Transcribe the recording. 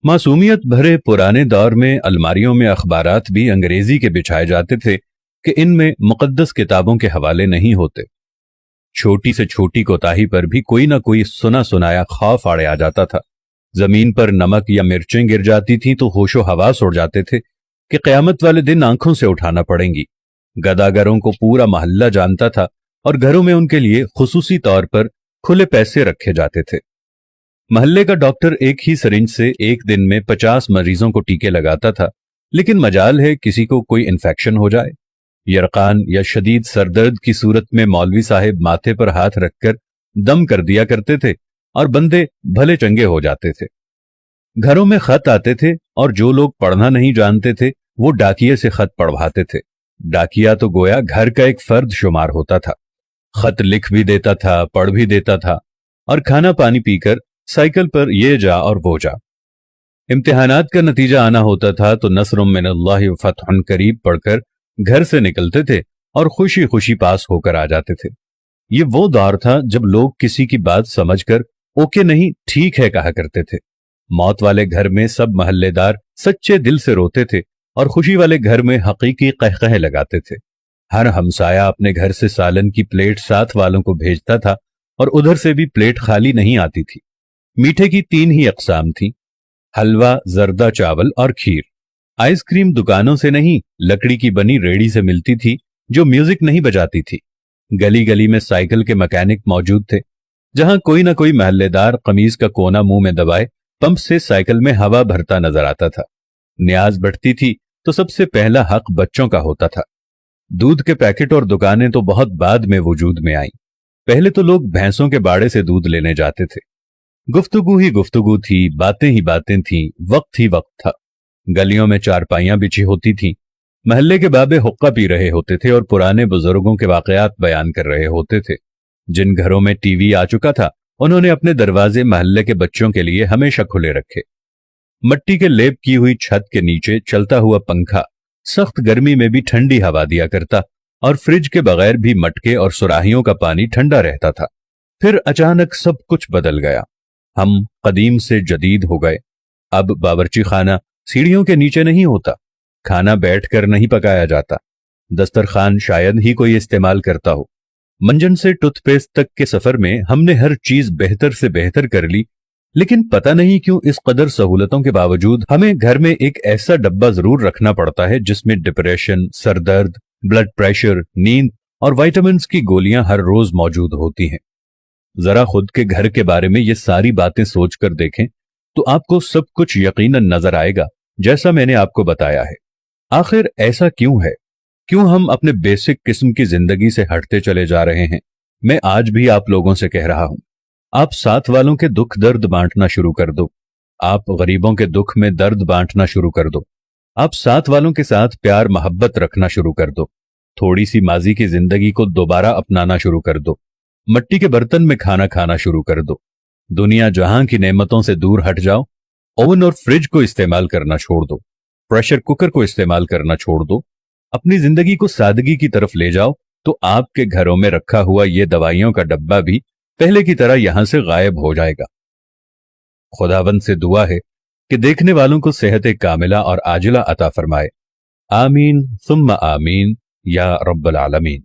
मासूमियत भरे पुराने दौर में अलमारियों में अखबारात भी अंग्रेजी के बिछाए जाते थे कि इनमें मुकद्दस किताबों के हवाले नहीं होते। छोटी से छोटी कोताही पर भी कोई ना कोई सुना सुनाया खौफ आड़े आ जाता था। जमीन पर नमक या मिर्चें गिर जाती थीं तो होशो हवास उड़ जाते थे कि क़यामत वाले दिन आंखों से उठाना पड़ेंगी। गदागरों को पूरा मोहल्ला जानता था और घरों में उनके लिए खुसूसी तौर पर खुले पैसे रखे जाते थे। मोहल्ले का डॉक्टर एक ही सिरिंज से एक दिन में 50 मरीजों को टीके लगाता था, लेकिन मजाल है किसी को कोई इन्फेक्शन हो जाए। यरकान या शदीद सरदर्द की सूरत में मौलवी साहिब माथे पर हाथ रखकर दम कर दिया करते थे और बंदे भले चंगे हो जाते थे। घरों में खत आते थे और जो लोग पढ़ना नहीं जानते थे वो डाकिये से खत पढ़वाते थे। डाकिया तो गोया घर का एक फर्द शुमार होता था। खत लिख भी देता था, पढ़ भी देता था और खाना पानी पीकर साइकिल पर ये जा और वो जा। इम्तिहानात का नतीजा आना होता था तो नस्रुम मिनल्लाहि व फतहुन करीब पढ़कर घर से निकलते थे और खुशी खुशी पास होकर आ जाते थे। ये वो दौर था जब लोग किसी की बात समझकर ओके नहीं ठीक है कहा करते थे। मौत वाले घर में सब महल्लेदार सच्चे दिल से रोते थे और खुशी वाले घर में हकीकी कहकहे लगाते थे। हर हमसाया अपने घर से सालन की प्लेट साथ वालों को भेजता था और उधर से भी प्लेट खाली नहीं आती थी। मीठे की 3 ही अकसाम थी, हलवा, जर्दा चावल और खीर। आइसक्रीम दुकानों से नहीं, लकड़ी की बनी रेड़ी से मिलती थी जो म्यूजिक नहीं बजाती थी। गली गली में साइकिल के मैकेनिक मौजूद थे। जहां कोई ना कोई महल्लेदार कमीज का कोना मुंह में दबाए पंप से साइकिल में हवा भरता नजर आता था। न्याज बढ़ती थी तो सबसे पहला हक बच्चों का होता था। दूध के पैकेट और दुकानें तो बहुत बाद में वजूद में आई। पहले तो लोग भैंसों के बाड़े से दूध लेने जाते थे। गुफ्तगू ही गुफ्तगू थी, बातें ही बातें थीं, वक्त ही वक्त था। गलियों में चारपाइयां बिछी होती थीं। महल्ले के बाबे हुक्का पी रहे होते थे और पुराने बुजुर्गों के वाकयात बयान कर रहे होते थे। जिन घरों में टीवी आ चुका था उन्होंने अपने दरवाजे महल्ले के बच्चों के लिए हमेशा खुले रखे। मट्टी के लेप की हुई छत के नीचे चलता हुआ पंखा सख्त गर्मी में भी ठंडी हवा दिया करता और फ्रिज के बगैर भी मटके और सुराहियों का पानी ठंडा रहता था। फिर अचानक सब कुछ बदल गया। हम कदीम से जदीद हो गए। अब बावर्ची खाना सीढ़ियों के नीचे नहीं होता, खाना बैठकर नहीं पकाया जाता, दस्तरखान शायद ही कोई इस्तेमाल करता हो। मंजन से टूथपेस्ट तक के सफर में हमने हर चीज बेहतर से बेहतर कर ली, लेकिन पता नहीं क्यों इस कदर सहूलतों के बावजूद हमें घर में एक ऐसा डब्बा जरूर रखना पड़ता है जिसमें डिप्रेशन, सरदर्द, ब्लड प्रेशर, नींद और विटामिन की गोलियां हर रोज मौजूद होती हैं। जरा खुद के घर के बारे में ये सारी बातें सोचकर देखें तो आपको सब कुछ यकीनन नजर आएगा जैसा मैंने आपको बताया है। आखिर ऐसा क्यों है? क्यों हम अपने बेसिक किस्म की जिंदगी से हटते चले जा रहे हैं? मैं आज भी आप लोगों से कह रहा हूं, आप साथ वालों के दुख दर्द बांटना शुरू कर दो। आप गरीबों के दुख में दर्द बांटना शुरू कर दो। आप साथ वालों के साथ प्यार मोहब्बत रखना शुरू कर दो। थोड़ी सी माजी की जिंदगी को दोबारा अपनाना शुरू कर दो। मट्टी के बर्तन में खाना खाना शुरू कर दो। दुनिया जहां की नेमतों से दूर हट जाओ। ओवन और फ्रिज को इस्तेमाल करना छोड़ दो। प्रेशर कुकर को इस्तेमाल करना छोड़ दो। अपनी जिंदगी को सादगी की तरफ ले जाओ तो आपके घरों में रखा हुआ ये दवाइयों का डब्बा भी पहले की तरह यहां से गायब हो जाएगा। खुदावंद से दुआ है कि देखने वालों को सेहत कामिला और आजिला अता फरमाए। आमीन सुम्मा आमीन या रब्बल आलमीन।